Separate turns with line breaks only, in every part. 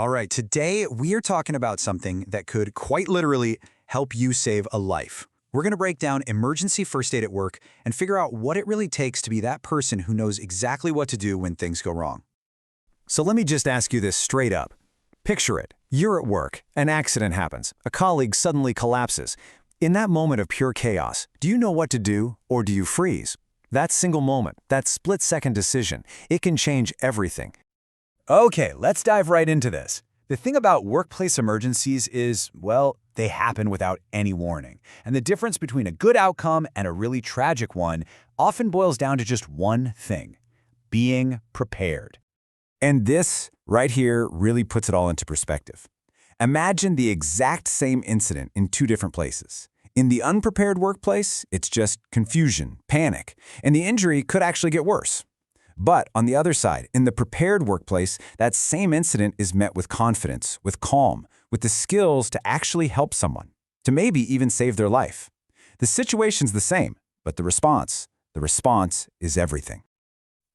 All right, today we are talking about something that could quite literally help you save a life. We're going to break down emergency first aid at work and figure out what it really takes to be that person who knows exactly what to do when things go wrong. So let me just ask you this straight up. Picture it. You're at work, an accident happens, a colleague suddenly collapses. In that moment of pure chaos, do you know what to do or do you freeze? That single moment, that split-second decision, it can change everything. Okay, let's dive right into this. The thing about workplace emergencies is, well, they happen without any warning. And the difference between a good outcome and a really tragic one often boils down to just one thing: being prepared. And this, right here, really puts it all into perspective. Imagine the exact same incident in two different places. In the unprepared workplace, it's just confusion, panic, and the injury could actually get worse. But on the other side, in the prepared workplace, that same incident is met with confidence, with calm, with the skills to actually help someone, to maybe even save their life. The situation's the same, but the response is everything.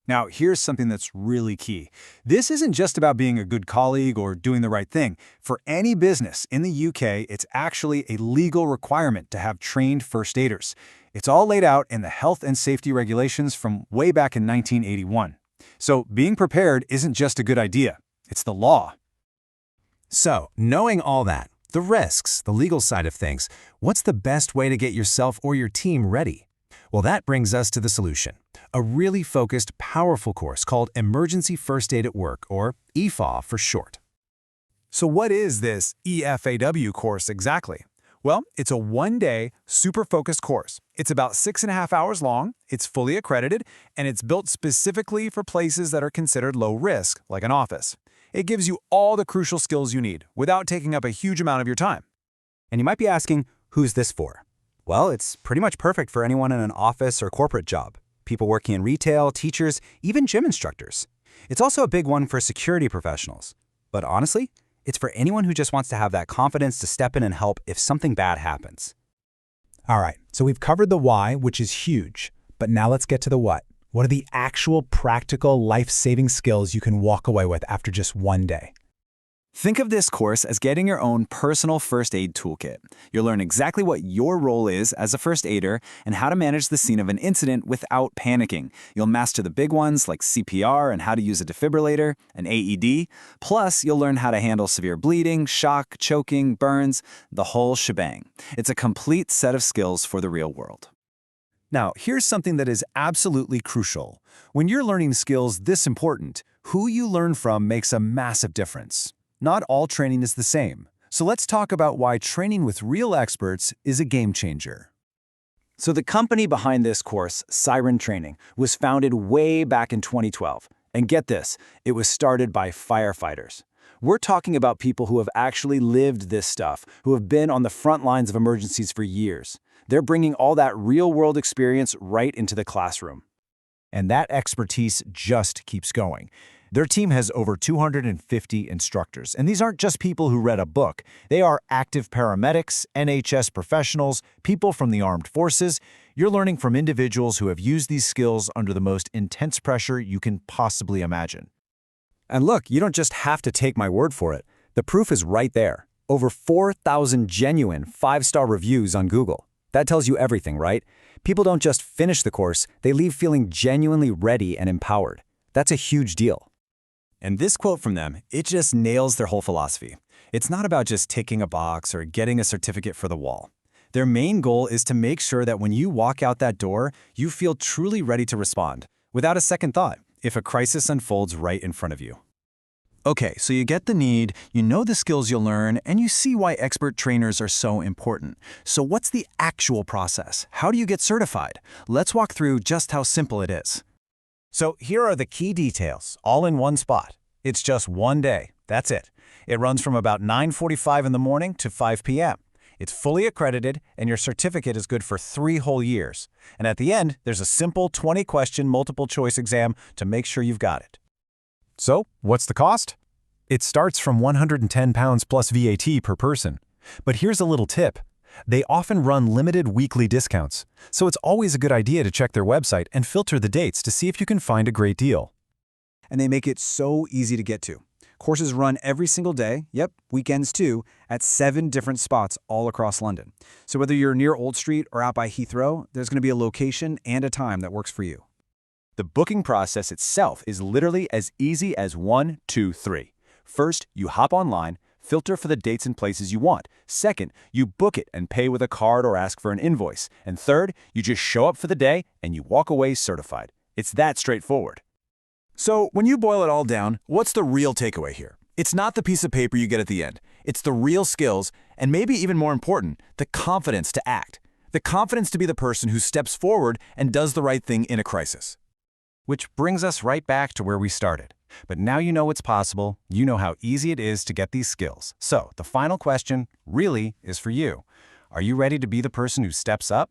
Now, here's something that's really key. This isn't just about being a good colleague or doing the right thing. For any business in the UK, it's actually a legal requirement to have trained first aiders. It's all laid out in the health and safety regulations from way back in 1981. So being prepared isn't just a good idea, it's the law. So, knowing all that, the risks, the legal side of things, what's the best way to get yourself or your team ready? Well, that brings us to the solution. A really focused, powerful course called Emergency First Aid at Work, or EFAW for short. So what is this EFAW course exactly? Well, it's a one-day, super focused course. It's about 6.5 hours long, it's fully accredited, and it's built specifically for places that are considered low risk, like an office. It gives you all the crucial skills you need without taking up a huge amount of your time. And you might be asking, who's this for? Well, it's pretty much perfect for anyone in an office or corporate job. People working in retail, teachers, even gym instructors. It's also a big one for security professionals. But honestly, it's for anyone who just wants to have that confidence to step in and help if something bad happens. All right, so we've covered the why, which is huge. But now let's get to the what. What are the actual practical life-saving skills you can walk away with after just one day? Think of this course as getting your own personal first aid toolkit. You'll learn exactly what your role is as a first aider and how to manage the scene of an incident without panicking. You'll master the big ones like CPR and how to use a defibrillator, an AED. Plus, you'll learn how to handle severe bleeding, shock, choking, burns, the whole shebang. It's a complete set of skills for the real world. Now, here's something that is absolutely crucial. When you're learning skills this important, who you learn from makes a massive difference. Not all training is the same, so let's talk about why training with real experts is a game changer. So the company behind this course, Siren Training, was founded way back in 2012. And get this, it was started by firefighters. We're talking about people who have actually lived this stuff, who have been on the front lines of emergencies for years. They're bringing all that real-world experience right into the classroom. And that expertise just keeps going. Their team has over 250 instructors, and these aren't just people who read a book. They are active paramedics, NHS professionals, people from the armed forces. You're learning from individuals who have used these skills under the most intense pressure you can possibly imagine. And look, you don't just have to take my word for it. The proof is right there. Over 4,000 genuine 5-star reviews on Google. That tells you everything, right? People don't just finish the course, they leave feeling genuinely ready and empowered. That's a huge deal. And this quote from them, it just nails their whole philosophy. It's not about just ticking a box or getting a certificate for the wall. Their main goal is to make sure that when you walk out that door, you feel truly ready to respond, without a second thought, if a crisis unfolds right in front of you. Okay, so you get the need, you know the skills you'll learn, and you see why expert trainers are so important. So what's the actual process? How do you get certified? Let's walk through just how simple it is. So here are the key details, all in one spot. It's just one day, that's it. It runs from about 9:45 in the morning to 5 p.m. It's fully accredited, and your certificate is good for 3 whole years. And at the end, there's a simple 20-question multiple-choice exam to make sure you've got it. So, what's the cost? It starts from £110 plus VAT per person. But here's a little tip. They often run limited weekly discounts, so it's always a good idea to check their website and filter the dates to see if you can find a great deal. And they make it so easy to get to. Courses run every single day, yep, weekends too, at 7 different spots all across London. So whether you're near Old Street or out by Heathrow, there's going to be a location and a time that works for you.
The booking process itself is literally as easy as 1, 2, 3. First, you hop online, filter for the dates and places you want. Second, you book it and pay with a card or ask for an invoice. And third, you just show up for the day and you walk away certified. It's that straightforward.
So, when you boil it all down, what's the real takeaway here? It's not the piece of paper you get at the end. It's the real skills, and maybe even more important, the confidence to act. The confidence to be the person who steps forward and does the right thing in a crisis.
Which brings us right back to where we started. But now you know what's possible, you know how easy it is to get these skills. So, the final question really is for you. Are you ready to be the person who steps up?